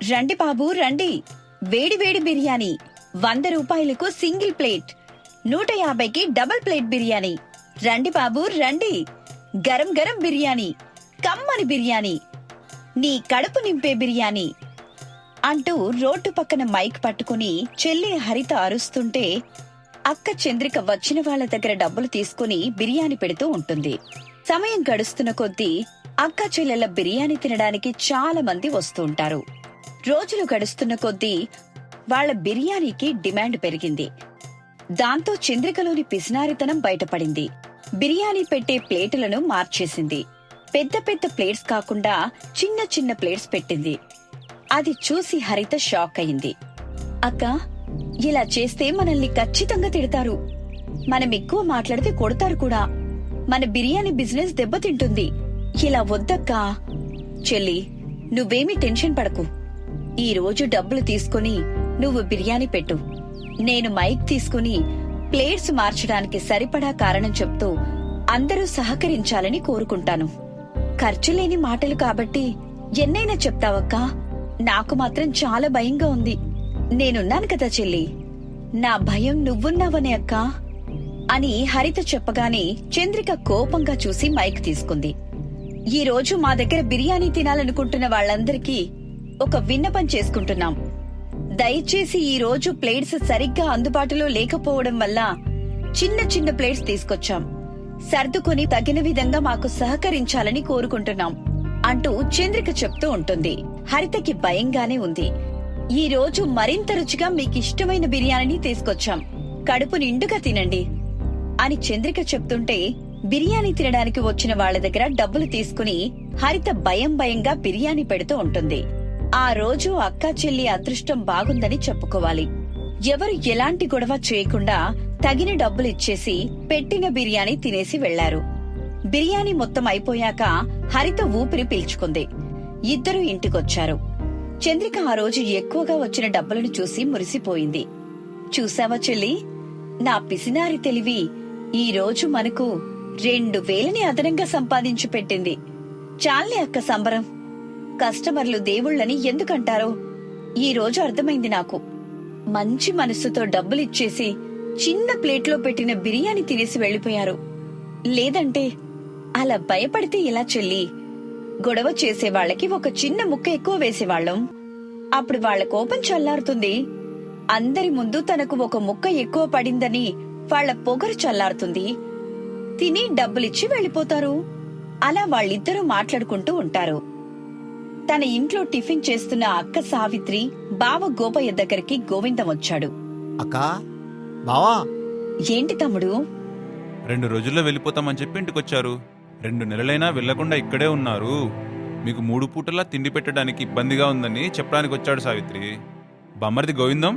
రండి బాబు రండి, వేడి వేడి బిర్యానీ, 100 రూపాయలకు సింగిల్ ప్లేట్, 150కి డబుల్ ప్లేట్ బిర్యానీ. రండి బాబు రండి, గరం గరం బిర్యానీ, కమ్మని బిర్యానీ, నీ కడుపు నింపే బిర్యానీ అంటూ రోడ్డు పక్కన మైక్ పట్టుకుని చెల్లి హరిత అరుస్తుంటే అక్క చంద్రిక వచ్చిన వాళ్ల దగ్గర డబ్బులు తీసుకుని బిర్యానీ పెడుతూ ఉంటుంది. సమయం గడుస్తున్న కొద్దీ అక్క చెల్లెల బిర్యానీ తినడానికి చాలా మంది వస్తూ ఉంటారు. రోజులు గడుస్తున్న కొద్దీ వాళ్ల బిర్యానీకి డిమాండ్ పెరిగింది. దాంతో చంద్రికలోని పిసినారితనం బయటపడింది. బిర్యానీ పెట్టే ప్లేటులను మార్చేసింది. పెద్ద పెద్ద ప్లేట్స్ కాకుండా చిన్న చిన్న ప్లేట్స్ పెట్టింది. అది చూసి హరిత షాక్ అయింది. అక్క, ఇలా చేస్తే మనల్ని ఖచ్చితంగా తిడతారు. మనం ఎక్కువ మాట్లాడితే కొడతారు కూడా. మన బిర్యానీ బిజినెస్ దెబ్బతింటుంది. ఇలా వద్దక్కా. చెల్లి, నువ్వేమీ టెన్షన్ పడకు. ఈ రోజు డబ్బులు తీసుకుని నువ్వు బిర్యానీ పెట్టు. నేను మైక్ తీసుకుని ప్లేట్స్ మార్చడానికి సరిపడా కారణం చెప్తూ అందరూ సహకరించాలని కోరుకుంటాను. ఖర్చులేని మాటలు కాబట్టి ఎన్నైనా చెప్తావక్కా. నాకు మాత్రం చాలా భయంగా ఉంది. నేనున్నాను కదా చెల్లి, నా భయం నువ్వున్నావనే అక్కా అని హరిత చెప్పగానే చంద్రిక కోపంగా చూసి మైక్ తీసుకుంది. ఈ రోజు మా దగ్గర బిర్యానీ తినాలనుకుంటున్న వాళ్ళందరికీ ఒక విన్నపం చేసుకుంటున్నాం. దయచేసి ఈ రోజు ప్లేట్స్ సరిగ్గా అందుబాటులో లేకపోవడం వల్ల చిన్న చిన్న ప్లేట్స్ తీసుకొచ్చాం. సర్దుకొని తగిన విధంగా మాకు సహకరించాలని కోరుకుంటున్నాం అంటూ చంద్రిక చెప్తూ ఉంటుంది. హరితకి భయంగానే ఉంది. ఈ రోజు మరింత రుచిగా మీకిష్టమైన బిర్యానీని తీసుకొచ్చాం, కడుపు నిండుగా తినండి అని చంద్రిక చెప్తుంటే బిర్యానీ తినడానికి వచ్చిన వాళ్ల దగ్గర డబ్బులు తీసుకుని హరిత భయం భయంగా బిర్యానీ పెడుతూ ఉంటుంది. ఆ రోజు అక్కా చెల్లి అదృష్టం బాగుందని చెప్పుకోవాలి. ఎవరు ఎలాంటి గొడవ చేయకుండా తగిన డబ్బులు ఇచ్చేసి పెట్టిన బిర్యానీ తినేసి వెళ్లారు. బిర్యానీ మొత్తం అయిపోయాక హరిత ఊపిరి పీల్చుకుంది. ఇద్దరూ ఇంటికొచ్చారు. చంద్రిక ఆ రోజు ఎక్కువగా వచ్చిన డబ్బులను చూసి మురిసిపోయింది. చూసావా చెల్లి, నా పిసినారి తెలివి ఈ రోజు మనకు 2000ని అదనంగా సంపాదించి పెట్టింది. చాలే అక్క సంబరం. కస్టమర్లు దేవుళ్లని ఎందుకంటారో ఈ రోజు అర్థమైంది నాకు. మంచి మనస్సుతో డబ్బులిచ్చేసి చిన్న ప్లేట్లో పెట్టిన బిర్యానీ తినేసి వెళ్లిపోయారు. లేదంటే అలా భయపడితే ఎలా చెల్లి? గొడవ చేసేవాళ్లకి ఒక చిన్న ముక్క ఎక్కువ వేసేవాళ్లం. అప్పుడు వాళ్ల కోపం చల్లారుతుంది. అందరి ముందు తనకు ఒక ముక్క ఎక్కువ పడిందని వాళ్ల పొగరు చల్లారుతుంది. తిని డబ్బులిచ్చి వెళ్లిపోతారు. అలా వాళ్ళిద్దరూ మాట్లాడుకుంటూ ఉంటారు. తన ఇంట్లో టిఫిన్ చేస్తున్న అక్క సావిత్రి బావ గోపయ్య దగ్గరికి గోవిందం వచ్చాడు. అక్కా, బావా. ఏంటి తమ్ముడు? 2 రోజుల్లో వెళ్ళిపోతామని చెప్పి ఇంటికొచ్చారు. 2 నెలలైనా వెళ్లకుండా ఇక్కడే ఉన్నారు. మీకు 3 పూటలా తిండి పెట్టడానికి ఇబ్బందిగా ఉందని చెప్పడానికి వచ్చాడు సావిత్రి. బామ్మర్ది గోవిందం,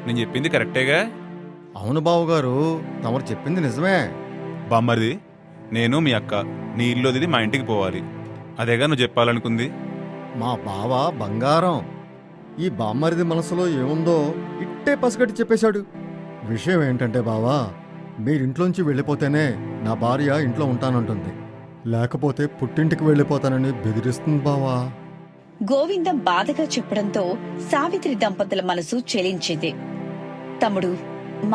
నేను చెప్పింది కరెక్టేగా? అవును బావుగారు, తమరు చెప్పింది నిజమే. బామ్మర్ది, నేను మీ అక్క నీ ఇల్లు వదిలి మా ఇంటికి పోవాలి. అదేగా నువ్వు చెప్పాలనుకుంది. మా బావ బంగారం. ఈ బామ్మరిది మనసులో ఏముందో ఇట్టే పసిగట్టి చెప్పేశాడు. విషయం ఏంటంటే బావా, మీరింట్లోంచి వెళ్ళిపోతేనే నా భార్య ఇంట్లో ఉంటానంటుంది. లేకపోతే పుట్టింటికి వెళ్ళిపోతానని బెదిరిస్తుంది బావా. గోవిందం బాధగా చెప్పడంతో సావిత్రి దంపతుల మనసు చెలించింది. తమ్ముడు,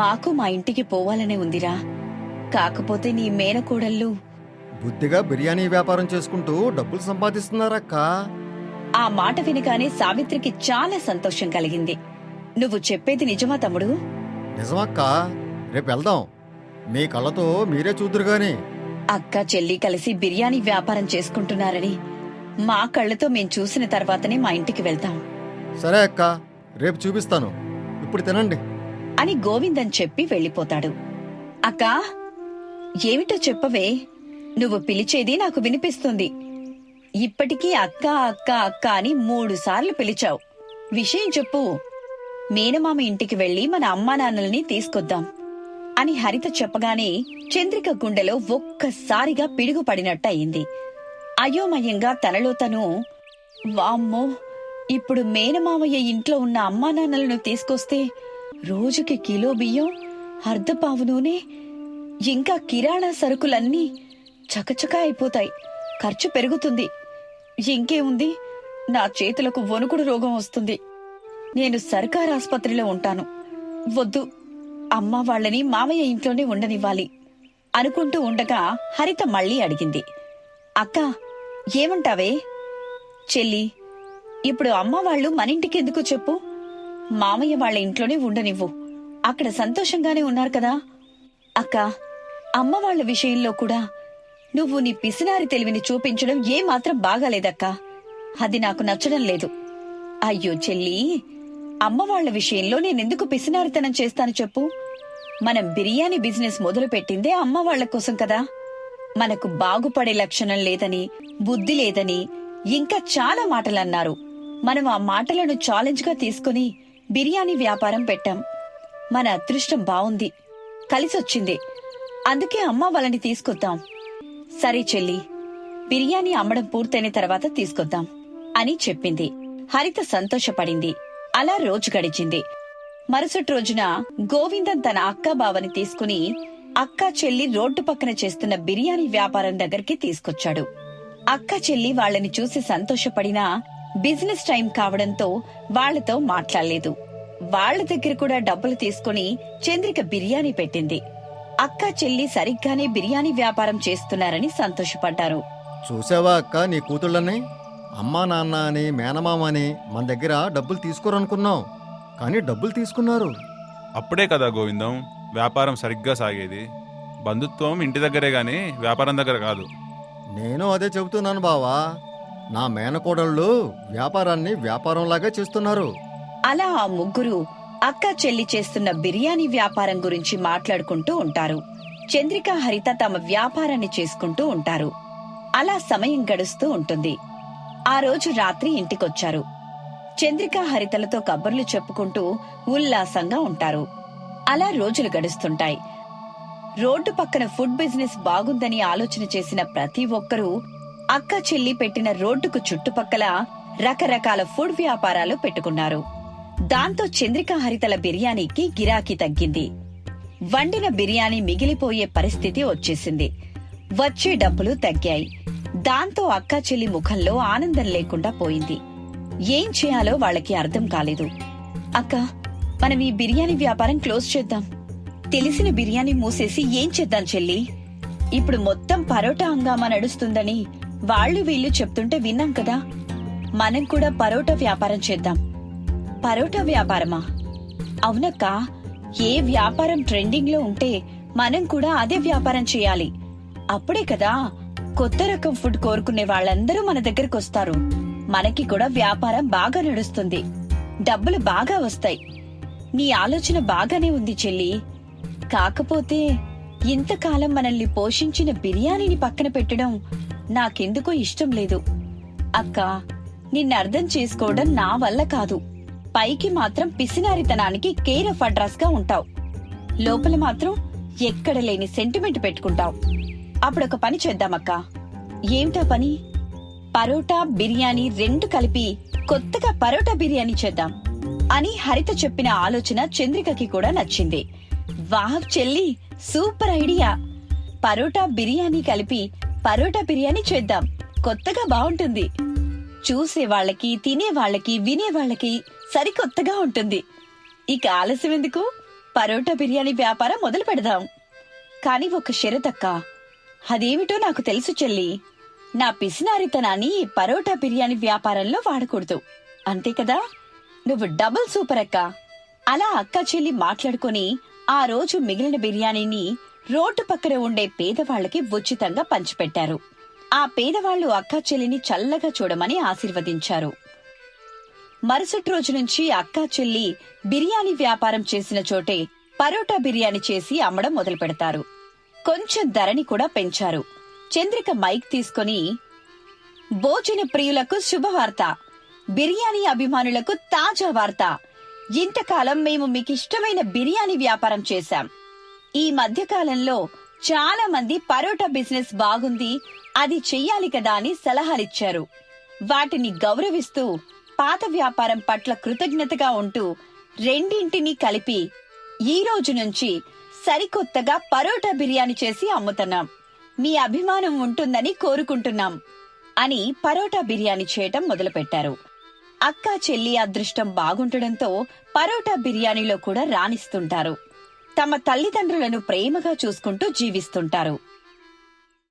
మాకు మా ఇంటికి పోవాలనే ఉందిరా. కాకపోతే నీ మేనకోడళ్ళు బుద్ధిగా బిర్యానీ వ్యాపారం చేసుకుంటూ డబ్బులు సంపాదిస్తున్నారక్కా. ఆ మాట వినగానే సావిత్రికి చాలా సంతోషం కలిగింది. నువ్వు చెప్పేది నిజమా తమ్ముడు? నిజమక్కా, రేపు వెళ్దాం. మీ కళ్ళతో మీరే చూదురుగాని. అక్క చెల్లి కలిసి బిర్యానీ వ్యాపారం చేసుకుంటున్నారని మా కళ్ళతో మేం చూసిన తర్వాతనే మా ఇంటికి వెళ్తాం. సరే అక్కా, రేపు చూపిస్తాను. ఇప్పుడు తినండి అని గోవిందన్ చెప్పి వెళ్లిపోతాడు. అక్కా, ఏమిటో చెప్పవే? నువ్వు పిలిచేది నాకు వినిపిస్తుంది. ఇప్పటికీ అక్క అక్క అక్క అని 3 సార్లు పిలిచావు. విషయం చెప్పు. మేనమామ ఇంటికి వెళ్లి మన అమ్మా నాన్నల్ని తీసుకొద్దాం అని హరిత చెప్పగానే చంద్రిక గుండెలో ఒక్కసారిగా పిడుగు పడినట్టయింది. అయోమయంగా తనలో తను, వామ్మో, ఇప్పుడు మేనమామయ్య ఇంట్లో ఉన్న అమ్మా నాన్నలను తీసుకొస్తే రోజుకి కిలో బియ్యం, అర్ధపావు నూనె, ఇంకా కిరాణా సరుకులన్నీ చకచకా అయిపోతాయి. ఖర్చు పెరుగుతుంది. ఇంకేముంది, నా చేతులకు వణుకుడు రోగం వస్తుంది. నేను సర్కార్ ఆస్పత్రిలో ఉంటాను. వద్దు, అమ్మ వాళ్ళని మామయ్య ఇంట్లోనే ఉండనివ్వాలి అనుకుంటూ ఉండగా హరిత మళ్ళీ అడిగింది. అక్కా, ఏమంటావే? చెల్లి, ఇప్పుడు అమ్మ వాళ్ళు మనింటికెందుకు చెప్పు? మామయ్య వాళ్ళ ఇంట్లోనే ఉండనివ్వు. అక్కడ సంతోషంగానే ఉన్నారు కదా. అక్కా, అమ్మ వాళ్ళ విషయంలో కూడా నువ్వు నీ పిసినారి తెలివిని చూపించడం ఏమాత్రం బాగాలేదక్కా. అది నాకు నచ్చడం లేదు. అయ్యో చెల్లి, అమ్మ వాళ్ళ విషయంలో నేనెందుకు పిసినారితనం చేస్తాను చెప్పు? మనం బిర్యానీ బిజినెస్ మొదలు పెట్టిందే అమ్మ వాళ్ళ కోసం కదా. మనకు బాగుపడే లక్షణం లేదని, బుద్ధి లేదని ఇంకా చాలా మాటలన్నారు. మనం ఆ మాటలను ఛాలెంజ్ గా తీసుకుని బిర్యానీ వ్యాపారం పెట్టాం. మన అదృష్టం బావుంది, కలిసొచ్చింది. అందుకే అమ్మ వాళ్ళని తీసుకొద్దాం. సరే చెల్లి, బిర్యానీ అమ్మడం పూర్తయిన తర్వాత తీసుకొద్దాం అని చెప్పింది. హరిత సంతోషపడింది. అలా రోజు గడిచింది. మరుసటి రోజున గోవిందం తన అక్కా బావని తీసుకుని అక్కా చెల్లి రోడ్డు పక్కన చేస్తున్న బిర్యానీ వ్యాపారం దగ్గరికి తీసుకొచ్చాడు. అక్కా చెల్లి వాళ్ళని చూసి సంతోషపడినా బిజినెస్ టైం కావడంతో వాళ్లతో మాట్లాడలేదు. వాళ్ల దగ్గర కూడా డబ్బులు తీసుకుని చంద్రిక బిర్యానీ పెట్టింది. అక్కా చెల్లి సరిగ్గానే బిర్యానీ వ్యాపారం చేస్తున్నారని సంతోషపడ్డారు. చూసావా అక్క, నీ కూతుళ్ళని అమ్మా నాన్న అని మేనమామ అని మన దగ్గర డబ్బులు తీసుకోరనుకున్నాం, కానీ డబ్బులు తీసుకున్నారు. అప్పుడే కదా గోవిందం వ్యాపారం సరిగ్గా సాగేది. బంధుత్వం ఇంటి దగ్గరే గాని వ్యాపారం దగ్గర కాదు. నేను అదే చెబుతున్నాను బావా. నా మేనకోడళ్ళు వ్యాపారాన్ని వ్యాపారంలాగా చేస్తున్నారు. అలా ఆ ముగ్గురు అక్కా చెల్లి చేస్తున్న బిర్యానీ వ్యాపారం గురించి మాట్లాడుకుంటూ ఉంటారు. చంద్రిక, హరిత తమ వ్యాపారాన్ని చేసుకుంటూ ఉంటారు. అలా సమయం గడుస్తూ ఉంటుంది. ఆ రోజు రాత్రి ఇంటికొచ్చారు. చంద్రిక, హరితలతో కబుర్లు చెప్పుకుంటూ ఉల్లాసంగా ఉంటారు. అలా రోజులు గడుస్తుంటాయి. రోడ్డు పక్కన ఫుడ్ బిజినెస్ బాగుందని ఆలోచన చేసిన ప్రతి ఒక్కరూ అక్కా చెల్లి పెట్టిన రోడ్డుకు చుట్టుపక్కల రకరకాల ఫుడ్ వ్యాపారాలు పెట్టుకున్నారు. దాంతో చంద్రిక, హరితల బిర్యానీకి గిరాకీ తగ్గింది. వండిన బిర్యానీ మిగిలిపోయే పరిస్థితి వచ్చేసింది. వచ్చే డబ్బులు తగ్గాయి. దాంతో అక్కా చెల్లి ముఖంలో ఆనందం లేకుండా పోయింది. ఏం చేయాలో వాళ్ళకి అర్థం కాలేదు. అక్కా, మనం ఈ బిర్యానీ వ్యాపారం క్లోజ్ చేద్దాం. తెలిసిన బిర్యానీ మూసేసి ఏం చేద్దాం చెల్లి? ఇప్పుడు మొత్తం పరోటా హంగామా నడుస్తుందని వాళ్ళు వీళ్ళు చెప్తుంటే విన్నాం కదా. మనం కూడా పరోటా వ్యాపారం చేద్దాం. పరోటా వ్యాపారమా? అవునక్కా, ఏ వ్యాపారం ట్రెండింగ్ లో ఉంటే మనం కూడా అదే వ్యాపారం చేయాలి. అప్పుడే కదా కొత్త రకం ఫుడ్ కోరుకునే వాళ్ళందరూ మన దగ్గరకు వస్తారు. మనకి కూడా వ్యాపారం బాగా నడుస్తుంది, డబ్బులు బాగా వస్తాయి. నీ ఆలోచన బాగానే ఉంది చెల్లి. కాకపోతే ఇంతకాలం మనల్ని పోషించిన బిర్యానీని పక్కన పెట్టడం నాకెందుకో ఇష్టం లేదు. అక్కా, నిన్నర్థం చేసుకోవడం నా వల్ల కాదు. పైకి మాత్రం పిసినారితనానికి కేర్ ఆఫ్ అడ్రస్ గా ఉంటావు, లోపల మాత్రం ఎక్కడ లేని సెంటిమెంట్ పెట్టుకుంటావు. అప్పుడొక పని చేద్దామక్కా. ఏమిటా పని? పరోటా బిర్యానీ రెండు కలిపి కొత్తగా పరోటా బిర్యానీ చేద్దాం అని హరిత చెప్పిన ఆలోచన చంద్రికకి కూడా నచ్చింది. వావ్ చెల్లి, సూపర్ ఐడియా. పరోటా బిర్యానీ కలిపి పరోటా బిర్యానీ చేద్దాం. కొత్తగా బాగుంటుంది. చూసే వాళ్ళకి, తినే వాళ్ళకి, వినే వాళ్ళకి సరికొత్తగా ఉంటుంది. ఇక ఆలస్యం ఎందుకు? పరోటా బిర్యానీ వ్యాపారం మొదలు పెడదాం. కాని ఒక షరతక్కా. అదేమిటో నాకు తెలుసు చెల్లి. నా పిసినారితనాన్ని ఈ పరోటా బిర్యానీ వ్యాపారంలో వాడకూడదు, అంతే కదా? నువ్వు డబుల్ సూపర్ అక్కా. అలా అక్కా చెల్లి మాట్లాడుకుని ఆ రోజు మిగిలిన బిర్యానీని రోడ్డు పక్కన ఉండే పేదవాళ్లకి ఉచితంగా పంచిపెట్టారు. ఆ పేదవాళ్లు అక్కా చెల్లిని చల్లగా చూడమని ఆశీర్వదించారు. మరుసటి రోజు నుంచి అక్కా చెల్లి బిర్యానీ వ్యాపారం చేసిన చోటే పరోటా బిర్యానీ చేసి అమ్మడం మొదలు పెడతారు. కొంచెం ధరని కూడా పెంచారు. చంద్రిక మైక్ తీసుకుని, భోజన ప్రియులకు శుభవార్త, బిర్యానీ అభిమానులకు తాజా వార్త. ఇంతకాలం మేము మీకిష్టమైన బిర్యానీ వ్యాపారం చేశాం. ఈ మధ్యకాలంలో చాలా మంది పరోటా బిజినెస్ బాగుంది, అది చెయ్యాలి కదా అని సలహాలిచ్చారు. వాటిని గౌరవిస్తూ పాత వ్యాపారం పట్ల కృతజ్ఞతగా ఉంటూ రెండింటినీ కలిపి ఈ రోజు నుంచి సరికొత్తగా పరోటా బిర్యానీ చేసి అమ్ముతున్నాం. మీ అభిమానం ఉంటుందని కోరుకుంటున్నాం అని పరోటా బిర్యానీ చేయటం మొదలుపెట్టారు. అక్క చెల్లి అదృష్టం బాగుండడంతో పరోటా బిర్యానీలో కూడా రాణిస్తుంటారు. తమ తల్లిదండ్రులను ప్రేమగా చూసుకుంటూ జీవిస్తుంటారు.